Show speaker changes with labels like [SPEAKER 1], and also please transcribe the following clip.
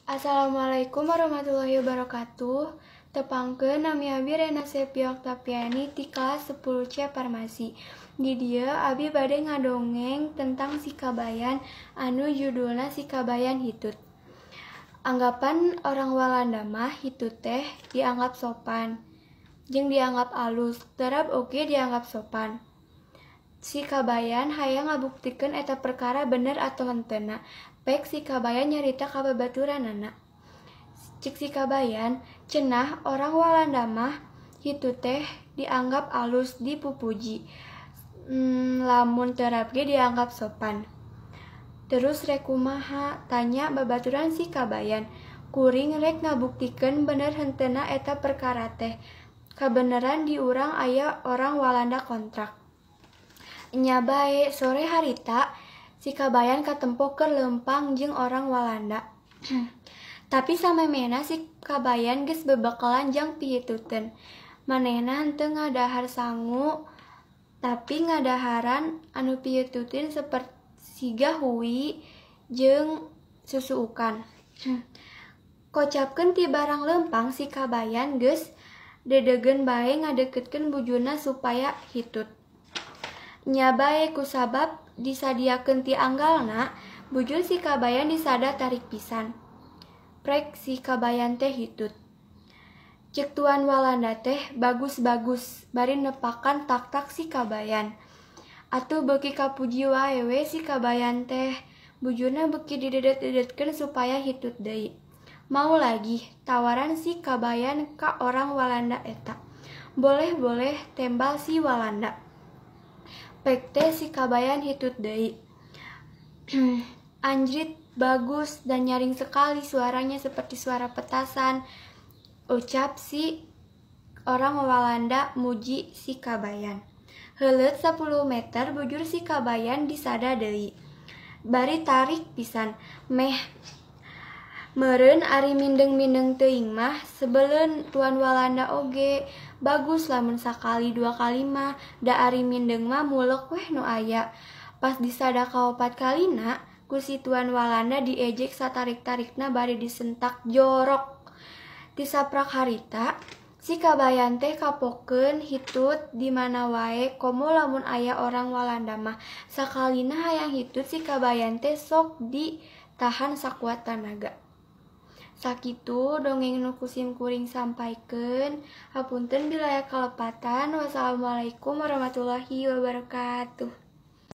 [SPEAKER 1] Assalamualaikum warahmatullahi wabarakatuh. Tepangkeun nami abi Rena Sepia Oktaviani ti kelas 10C Farmasi. Di dieu abi bade ngadongeng tentang si Kabayan anu judulna si Kabayan Hitut. Anggapan orang Walanda mah hitut teh dianggap sopan, jeung dianggap alus, terap oge dianggap sopan. Si Kabayan hayang ngabuktikeun eta perkara bener atau henteu. Pek si Kabayan nyarita ka babaturanana. Cik si Kabayan, cenah orang Walanda mah hitut teh dianggap alus dipupuji. Lamun terap ge dianggap sopan. Terus rek kumaha? Tanya babaturan si Kabayan. Kuring rek ngabuktikeun bener henteuna eta perkara teh. Kabeneran di urang aya orang Walanda kontrak. Nya bae sore harita si Kabayan katempo keur leumpang jeung orang Walanda. Tapi samemena si Kabayan geus bebekalan jang pihituteun. Manehna henteu ngadahar sangu, tapi ngadaharan anu pihituteun sapersiga huwi jeung susuukan. Kocapkeun ti barang leumpang si Kabayan geus dedegeun bae ngadeukeutkeun bujurna supaya hitut. Nya bae kusabab disadiakeun ti anggalna, bujur si Kabayan disada tarik pisan. Prek si Kabayan teh hitut. Cek tuan Walanda teh bagus-bagus, bari nepakan tak-tak si Kabayan. Atuh beuki kapuji wae we si Kabayan teh, bujurna beuki didedet-dedetkeun supaya hitut deui. Mau lagi tawaran si Kabayan ka orang Walanda eta. Boleh-boleh tembal si Walanda. Pek teh si Kabayan hitut deui. Anjrit, bagus dan nyaring sekali suaranya seperti suara petasan. Ucap si orang Walanda muji si Kabayan. Heuleut 10 meter bujur si Kabayan disada deui. Bari tarik pisan. Meureun ari mindeng-mindeng teuing mah sebeleun tuan Walanda oge. Bagus lamun sakali 2 kali mah, da ari mindeng mah mulek weh nu aya. Pas disada kaopat kalina, ku si tuan Walanda diejek satarik-tarikna bari disentak jorok. Disaprak harita, si Kabayan teh kapokeun hitut di mana wae komo lamun aya orang Walanda mah. Sakalina hayang hitut si Kabayan teh sok ditahan sakuat tanaga. Sakitu dongeng nu kusim kuring sampaikeun. Hapunten bila aya kalepatan. Wassalamualaikum warahmatullahi wabarakatuh.